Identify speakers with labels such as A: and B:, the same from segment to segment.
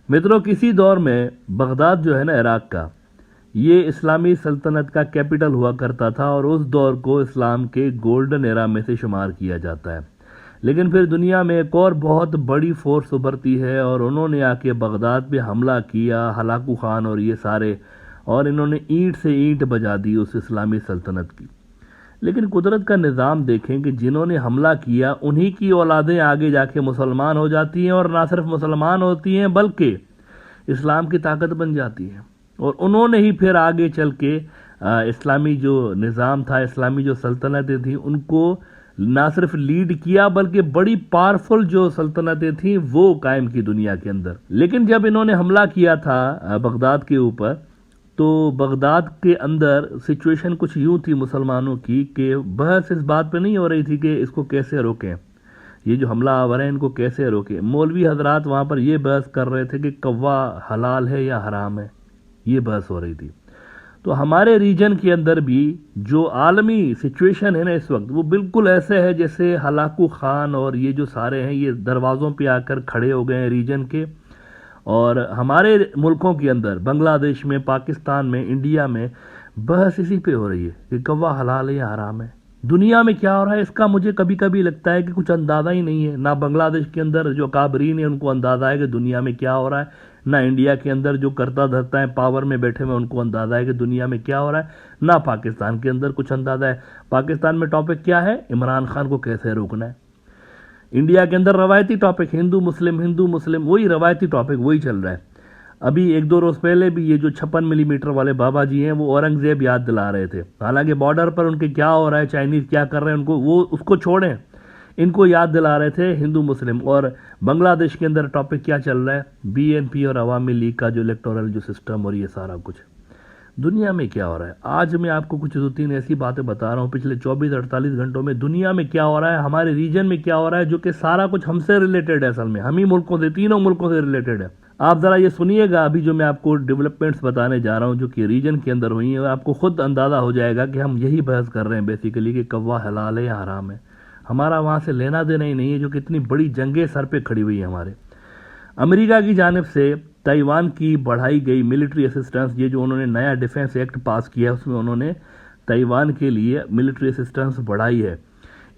A: मित्रों, किसी दौर में बगदाद जो है ना इराक का, ये इस्लामी सल्तनत का कैपिटल हुआ करता था और उस दौर को इस्लाम के गोल्डन एरा में से शुमार किया जाता है। लेकिन फिर दुनिया में एक और बहुत बड़ी फोर्स उभरती है और उन्होंने आके बगदाद पे हमला किया, हलाकू खान और ये सारे, और इन्होंने ईंट से ईंट बजा दी उस इस्लामी सल्तनत की। लेकिन कुदरत का निज़ाम देखें कि जिन्होंने हमला किया उन्हीं की औलादें आगे जाके मुसलमान हो जाती हैं, और ना सिर्फ मुसलमान होती हैं बल्कि इस्लाम की ताकत बन जाती है। और उन्होंने ही फिर आगे चल के इस्लामी जो निज़ाम था, इस्लामी जो सल्तनतें थी, उनको ना सिर्फ लीड किया बल्कि बड़ी पावरफुल जो सल्तनतें थी वो कायम की दुनिया के अंदर। लेकिन जब इन्होंने हमला किया था बगदाद के ऊपर, तो बगदाद के अंदर सिचुएशन कुछ यूं थी मुसलमानों की कि बहस इस बात पे नहीं हो रही थी कि इसको कैसे रोकें, ये जो हमला आवर है इनको कैसे रोकें। मौलवी हजरात वहाँ पर ये बहस कर रहे थे कि कौवा हलाल है या हराम है, ये बहस हो रही थी। तो हमारे रीजन के अंदर भी जो आलमी सिचुएशन है ना इस वक्त, वो बिल्कुल ऐसे है जैसे हलाकू खान और ये जो सारे हैं ये दरवाज़ों पे आकर खड़े हो गए हैं रीजन के। और हमारे मुल्कों के अंदर, बांग्लादेश में, पाकिस्तान में, इंडिया में बहस इसी पे हो रही है कि कौवा हलाल है या हराम है। दुनिया में क्या हो रहा है इसका मुझे कभी कभी लगता है कि कुछ अंदाज़ा ही नहीं है। ना बांग्लादेश के अंदर जो काबरीन है उनको अंदाज़ा है कि दुनिया में क्या हो रहा है, ना इंडिया के अंदर जो करता धरता है पावर में बैठे हुए उनको अंदाज़ा है कि दुनिया में क्या हो रहा है, ना पाकिस्तान के अंदर कुछ अंदाज़ा है। पाकिस्तान में टॉपिक क्या है, इमरान खान को कैसे रोकना है। इंडिया के अंदर रवायती टॉपिक हिंदू मुस्लिम, वही रवायती टॉपिक वही चल रहा है। अभी एक दो रोज पहले भी ये जो 56 मिलीमीटर वाले बाबा जी हैं वो औरंगजेब याद दिला रहे थे। हालांकि बॉर्डर पर उनके क्या हो रहा है, चाइनीज क्या कर रहे हैं, उनको वो उसको छोड़ें, इनको याद दिला रहे थे हिंदू मुस्लिम। और बांग्लादेश के अंदर टॉपिक क्या चल रहा है, बीएनपी और अवामी लीग का जो इलेक्टोरल जो सिस्टम और ये सारा कुछ। दुनिया में क्या हो रहा है, आज मैं आपको कुछ 2-3 ऐसी बातें बता रहा हूँ पिछले 24-48 घंटों में दुनिया में क्या हो रहा है, हमारे रीजन में क्या हो रहा है, जो कि सारा कुछ हमसे रिलेटेड है। असल में हम ही मुल्कों से, तीनों मुल्कों से रिलेटेड है। आप ज़रा ये सुनिएगा, अभी जो मैं आपको डेवलपमेंट्स बताने जा रहा हूँ जो कि रीजन के अंदर हुई है, आपको खुद अंदाज़ा हो जाएगा कि हम यही बहस कर रहे हैं बेसिकली कि कौवा हलाल है या हराम है। हमारा वहाँ से लेना देना ही नहीं है, जो कि इतनी बड़ी जंगें सर पे खड़ी हुई है हमारे। अमेरिका की जानिब से ताइवान की बढ़ाई गई मिलिट्री असिस्टेंस, ये जो उन्होंने नया डिफेंस एक्ट पास किया उसमें उन्होंने ताइवान के लिए मिलिट्री असिस्टेंस बढ़ाई है।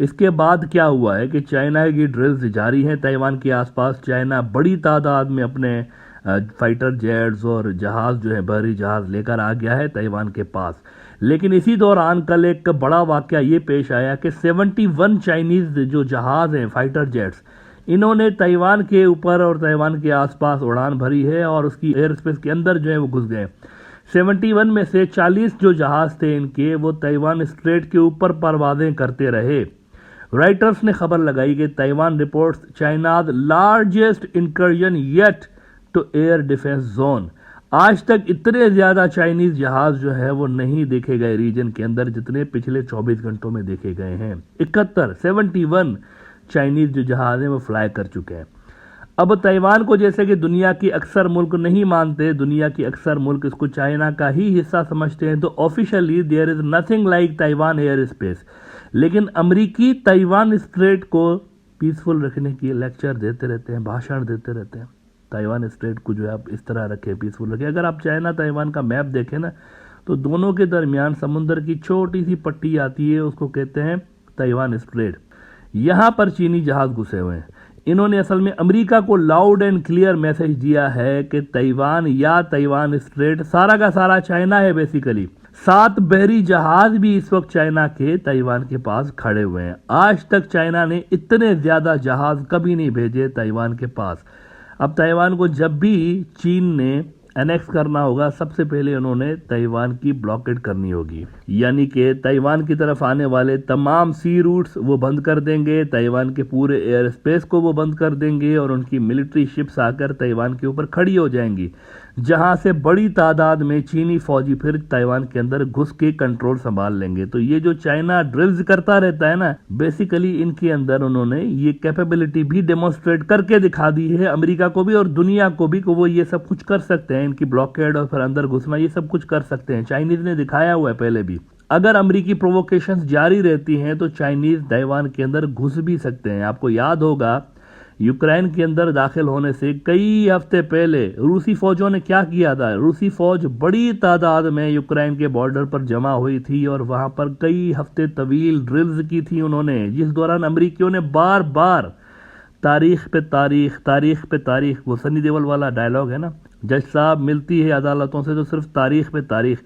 A: इसके बाद क्या हुआ है कि चाइना की ड्रिल्स जारी हैं ताइवान के आसपास। चाइना बड़ी तादाद में अपने फाइटर जेट्स और जहाज़ जो है, बहरी जहाज़ लेकर आ गया है ताइवान के पास। लेकिन इसी दौरान कल एक बड़ा वाकया ये पेश आया कि 71 चाइनीज़ जो जहाज़ हैं, फाइटर जेट्स, इन्होंने ताइवान के ऊपर और ताइवान के आसपास उड़ान भरी है और उसकी एयर स्पेस के अंदर जो है वो घुस गए। 71 में से 40 जो जहाज थे इनके, वो ताइवान स्ट्रेट के ऊपर परवाजें करते रहे। राइटर्स ने खबर लगाई कि Taiwan reports China's largest incursion yet to air defence zone. आज तक इतने ज्यादा चाइनीज जहाज जो है वो नहीं देखे गए रीजन के अंदर जितने पिछले 24 घंटों में देखे गए हैं। 71 चाइनीज जो जहाज हैं वो फ्लाई कर चुके हैं। अब ताइवान को जैसे कि दुनिया की अक्सर मुल्क नहीं मानते, दुनिया की अक्सर मुल्क इसको चाइना का ही हिस्सा समझते हैं, तो officially there is nothing like Taiwan air space. लेकिन अमरीकी ताइवान स्ट्रेट को पीसफुल रखने की लेक्चर देते रहते हैं, भाषण देते रहते हैं। ताइवान स्ट्रेट को जो है आप इस तरह रखें, पीसफुल रखें। अगर आप चाइना ताइवान का मैप देखें ना, तो दोनों के दरमियान समुद्र की छोटी सी पट्टी आती है, उसको कहते हैं ताइवान स्ट्रेट। यहाँ पर चीनी जहाज घुसे हुए हैं। इन्होंने असल में अमेरिका को लाउड एंड क्लियर मैसेज दिया है कि ताइवान या ताइवान स्ट्रेट सारा का सारा चाइना है बेसिकली। 7 बहरी जहाज भी इस वक्त चाइना के ताइवान के पास खड़े हुए हैं। आज तक चाइना ने इतने ज्यादा जहाज कभी नहीं भेजे ताइवान के पास। अब ताइवान को जब भी चीन ने एनेक्स करना होगा, सबसे पहले उन्होंने ताइवान की ब्लॉकेट करनी होगी, यानी कि ताइवान की तरफ आने वाले तमाम सी रूट्स वो बंद कर देंगे, ताइवान के पूरे एयर स्पेस को वो बंद कर देंगे और उनकी मिलिट्री शिप्स आकर ताइवान के ऊपर खड़ी हो जाएंगी, जहां से बड़ी तादाद में चीनी फौजी फिर ताइवान के अंदर घुस के कंट्रोल संभाल लेंगे। तो ये जो चाइना ड्रिल्स करता रहता है ना, बेसिकली इनके अंदर उन्होंने ये कैपेबिलिटी भी डेमोन्स्ट्रेट करके दिखा दी है अमेरिका को भी और दुनिया को भी कि वो ये सब कुछ कर सकते हैं। इनकी ब्लॉकेड और फिर अंदर घुसना, ये सब कुछ कर सकते हैं। चाइनीज ने दिखाया हुआ है पहले भी। अगर अमेरिकी प्रोवोकेशंस जारी रहती हैं तो चाइनीज ताइवान के अंदर घुस भी सकते हैं। आपको याद होगा यूक्रेन के अंदर दाखिल होने से कई हफ्ते पहले रूसी फौजों ने क्या किया था। रूसी फौज बड़ी तादाद में यूक्रेन के बॉर्डर पर जमा हुई थी और वहां पर कई हफ्ते तवील ड्रिल्स की थी उन्होंने, जिस दौरान अमेरिकियों ने बार बार तारीख पे तारीख, तारीख पे तारीख, वो सनी देओल वाला डायलॉग है ना, जज साहब मिलती है अदालतों से तो सिर्फ तारीख पे तारीख।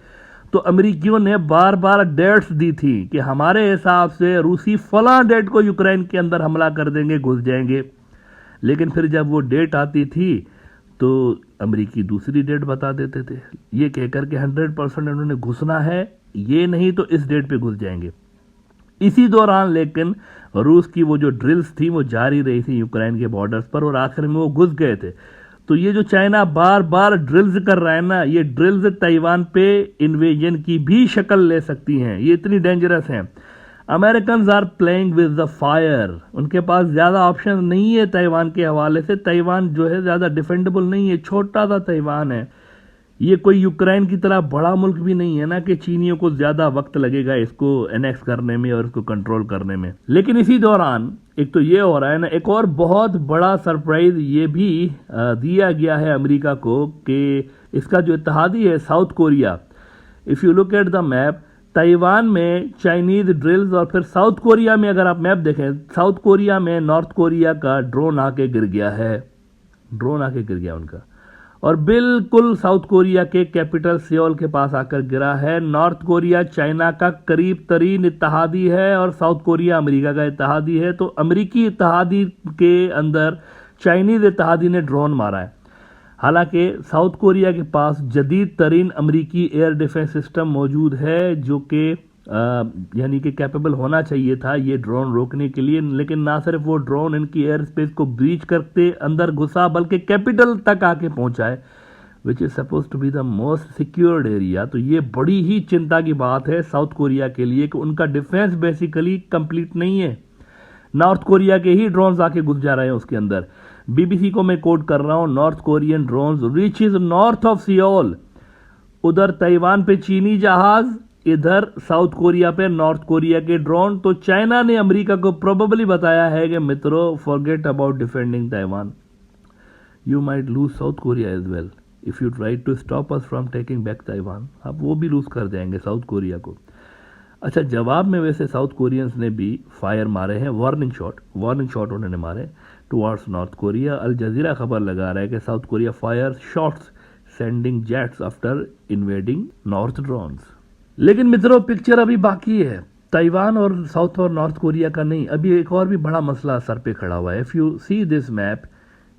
A: तो अमेरिकियों ने बार बार डेट्स दी थी कि हमारे हिसाब से रूसी फला डेट को यूक्रेन के अंदर हमला कर देंगे, घुस जाएंगे। लेकिन फिर जब वो डेट आती थी तो अमेरिकी दूसरी डेट बता देते थे, ये कहकर के 100% उन्होंने घुसना है, ये नहीं तो इस डेट पे घुस जाएंगे। इसी दौरान लेकिन रूस की वो जो ड्रिल्स थी वो जारी रही थी यूक्रेन के बॉर्डर्स पर और आखिर में वो घुस गए थे। तो ये जो चाइना बार बार ड्रिल्स कर रहा है ना, ये ड्रिल्स ताइवान पे इन्वेजन की भी शक्ल ले सकती हैं, ये इतनी डेंजरस हैं। American are playing with the fire, उनके पास ज़्यादा ऑप्शन नहीं है ताइवान के हवाले से। ताइवान जो है ज़्यादा डिफेंडेबल नहीं है, छोटा सा ताइवान है, ये कोई यूक्रेन की तरह बड़ा मुल्क भी नहीं है ना कि चीनियों को ज़्यादा वक्त लगेगा इसको एनेक्स करने में और इसको कंट्रोल करने में। लेकिन इसी दौरान एक तो ये हो रहा है ना, एक और बहुत बड़ा सरप्राइज ये भी दिया गया है अमेरिका को कि इसका जो इत्तेहादी है south Korea, if you look at the map, Taiwan में चाइनीज ड्रिल्स और फिर साउथ कोरिया में अगर आप मैप देखें, साउथ कोरिया में नॉर्थ कोरिया का ड्रोन आके गिर गया है, ड्रोन आके गिर गया उनका, और बिल्कुल साउथ कोरिया के कैपिटल सियोल के पास आकर गिरा है। नॉर्थ कोरिया चाइना का करीब तरीन इत्तेहादी है और साउथ कोरिया अमेरिका का इत्तेहादी है। तो अमेरिकी इत्तेहादी के अंदर चाइनीज इत्तेहादी ने ड्रोन मारा है। हालांकि साउथ कोरिया के पास जदीद तरीन अमेरिकी एयर डिफेंस सिस्टम मौजूद है जो कि यानी कि कैपेबल होना चाहिए था ये ड्रोन रोकने के लिए, लेकिन ना सिर्फ वो ड्रोन इनकी एयर स्पेस को ब्रीच करते अंदर घुसा बल्कि कैपिटल तक आके पहुंचा है, which is suppose to be the most secured area. तो ये बड़ी ही चिंता की बात है साउथ कोरिया के लिए कि उनका डिफेंस बेसिकली कंप्लीट नहीं है। नॉर्थ कोरिया के ही ड्रोन आके घुस जा रहे हैं उसके अंदर। बीबीसी को मैं कोट कर रहा हूं, North Korean drone reaches north of Seoul, उधर ताइवान पे चीनी जहाज, इधर साउथ कोरिया पे नॉर्थ कोरिया के ड्रोन। तो चाइना ने अमेरिका को प्रोबेबली बताया है कि मित्रों forget about defending Taiwan, you might lose South Korea as well if you try to stop us from taking back Taiwan. आप वो भी लूज कर देंगे साउथ कोरिया को। अच्छा, जवाब में वैसे साउथ कोरियंस ने भी फायर मारे हैं, वार्निंग शॉट उन्होंने मारे टुवर्ड्स नॉर्थ कोरिया। अल जजीरा खबर लगा रहा है कि south Korea fire shots sending jets after invading north drones. लेकिन मित्रों पिक्चर अभी बाकी है, ताइवान और साउथ और नॉर्थ कोरिया का नहीं, अभी एक और भी बड़ा मसला सर पे खड़ा हुआ है। If you see this map,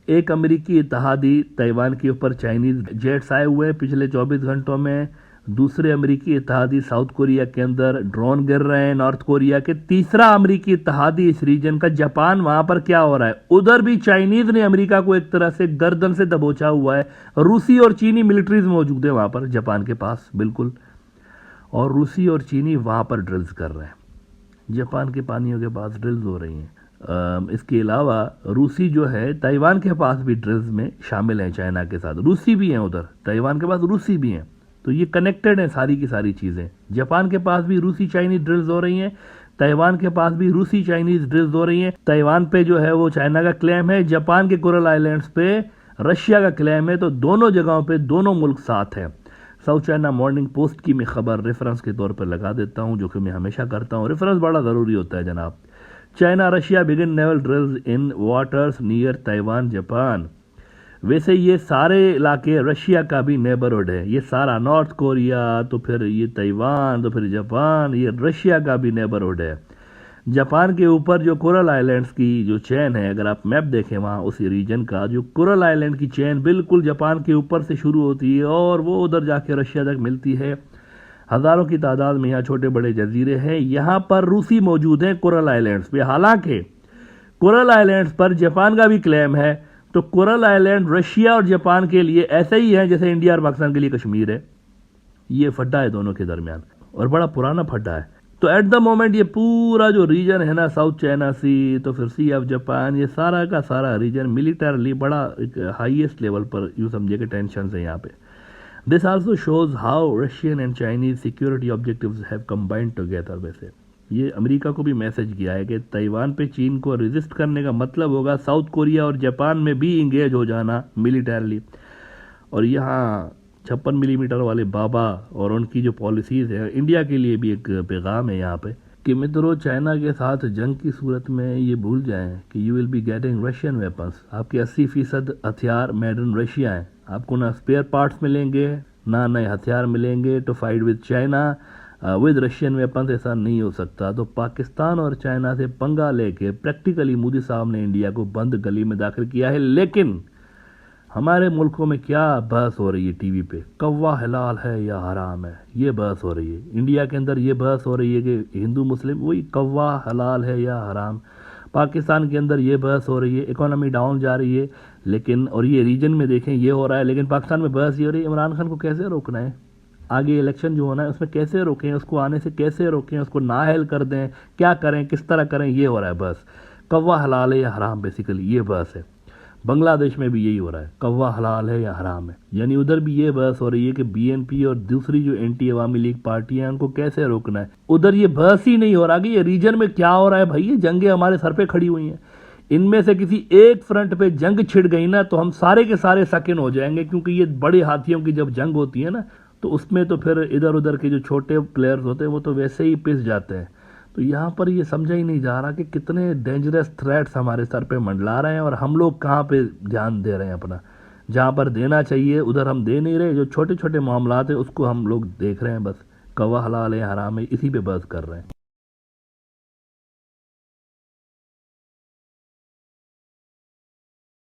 A: एक अमेरिकी इत्तेहादी ताइवान के ऊपर चाइनीज जेट्स आए हुए हैं पिछले 24 घंटों में, दूसरे अमेरिकी इत्तेहादी साउथ कोरिया के अंदर ड्रोन गिर रहे हैं नॉर्थ कोरिया के, तीसरा अमेरिकी इत्तेहादी इस रीजन का जापान, वहां पर क्या हो रहा है, उधर भी चाइनीज ने अमेरिका को एक तरह से गर्दन से दबोचा हुआ है। रूसी और चीनी मिलिट्रीज मौजूद है वहां पर जापान के पास बिल्कुल, और रूसी और चीनी वहां पर ड्रिल्स कर रहे हैं, जापान के पानियों के पास ड्रिल्स हो रही हैं। इसके अलावा रूसी जो है ताइवान के पास भी ड्रिल्स में शामिल हैं, चाइना के साथ रूसी भी हैं, उधर ताइवान के पास रूसी भी हैं। तो ये कनेक्टेड है सारी की सारी चीज़ें। जापान के पास भी रूसी चाइनीज ड्रिल्स हो रही हैं, ताइवान के पास भी रूसी चाइनीज ड्रिल्स हो रही हैं। ताइवान पे जो है वो चाइना का क्लेम है, जापान के कोरल आइलैंड्स पे रशिया का क्लेम है। तो दोनों जगहों पे दोनों मुल्क साथ हैं। साउथ चाइना मॉर्निंग पोस्ट की मैं खबर रेफरेंस के तौर पर लगा देता हूं, जो कि मैं हमेशा करता हूं, रेफरेंस बड़ा ज़रूरी होता है जनाब। China Russia begin naval drills in waters near Taiwan Japan. वैसे ये सारे इलाके रशिया का भी नेबरहुड है, ये सारा नॉर्थ कोरिया, तो फिर ये ताइवान, तो फिर जापान, ये रशिया का भी नेबरहुड है। जापान के ऊपर जो कोरल आइलैंड्स की जो चेन है, अगर आप मैप देखें वहाँ उसी रीजन का, जो कोरल आइलैंड की चेन बिल्कुल जापान के ऊपर से शुरू होती है और वो उधर जाके रशिया तक मिलती है। हज़ारों की तादाद में यहाँ छोटे बड़े जजीरे हैं, यहाँ पर रूसी मौजूद हैं कोरल आइलैंड्स पे। हालांकि कोरल आइलैंड्स पर जापान का भी क्लेम है, तो कोरल आइलैंड रशिया और जापान के लिए ऐसे ही है जैसे इंडिया और पाकिस्तान के लिए कश्मीर है। ये फड्डा है दोनों के दरमियान और बड़ा पुराना फड्डा है। तो एट द मोमेंट ये पूरा जो रीजन है ना, साउथ चाइना सी, तो फिर सी ऑफ जापान, ये सारा का सारा रीजन मिलिटरली बड़ा हाईएस्ट लेवल पर यूँ समझिए कि टेंशन है यहाँ पे। This also shows how Russian and Chinese security objectives have combined together. वैसे ये अमेरिका को भी मैसेज किया है कि ताइवान पे चीन को रेजिस्ट करने का मतलब होगा साउथ कोरिया और जापान में भी इंगेज हो जाना मिलिटरली। और यहाँ 56 मिलीमीटर वाले बाबा और उनकी जो पॉलिसीज़ है, इंडिया के लिए भी एक पैगाम है यहाँ पे कि मित्रों, चाइना के साथ जंग की सूरत में ये भूल जाएं कि you will be getting Russian weapons. आपके 80% हथियार मेड इन रशिया हैं। आपको ना स्पेयर पार्ट्स मिलेंगे, ना नए हथियार मिलेंगे to fight with China with Russian weapons. ऐसा नहीं हो सकता। तो पाकिस्तान और चाइना से पंगा लेके प्रैक्टिकली मोदी साहब ने इंडिया को बंद गली में दाखिल किया है। लेकिन हमारे मुल्कों में क्या बहस हो रही है टीवी पे, कौवा हलाल है या हराम है, ये बहस हो रही है। इंडिया के अंदर ये बहस हो रही है कि हिंदू मुस्लिम वही कौवा हलाल है या हराम। पाकिस्तान के अंदर ये बहस हो रही है, इकोनॉमी डाउन जा रही है, लेकिन और ये रीजन में देखें ये हो रहा है, लेकिन पाकिस्तान में बहस ये हो रही है इमरान खान को कैसे रोकना है, आगे इलेक्शन जो होना है उसमें कैसे रोकें, उसको आने से कैसे रोकें, उसको नाअहल कर दें, क्या करें, किस तरह करें, ये हो रहा है बस। कौवा हलाल है या हराम, बेसिकली ये बहस है। बांग्लादेश में भी यही हो रहा है, कौवा हलाल है या हराम है। यानी उधर भी ये बहस हो रही है कि बीएनपी और दूसरी जो एंटी अवामी लीग पार्टियां हैं उनको कैसे रोकना है। उधर ये बहस ही नहीं हो रहा कि ये रीजन में क्या हो रहा है। भाई ये जंगें हमारे सर पे खड़ी हुई हैं, इनमें से किसी एक फ्रंट पे जंग छिड़ गई ना तो हम सारे के सारे सकिन हो जाएंगे, क्योंकि ये बड़े हाथियों की जब जंग होती है ना तो उसमें तो फिर इधर उधर के जो छोटे प्लेयर्स होते हैं वो तो वैसे ही पिस जाते हैं। तो यहाँ पर ये समझा ही नहीं जा रहा कि कितने डेंजरस थ्रेट्स हमारे सर पे मंडला रहे हैं और हम लोग कहाँ पे ध्यान दे रहे हैं अपना। जहाँ पर देना चाहिए उधर हम दे नहीं रहे, जो छोटे छोटे मामलात हैं उसको हम लोग देख रहे हैं बस। कौवा हलाल है हराम है, इसी पे बहस कर रहे हैं।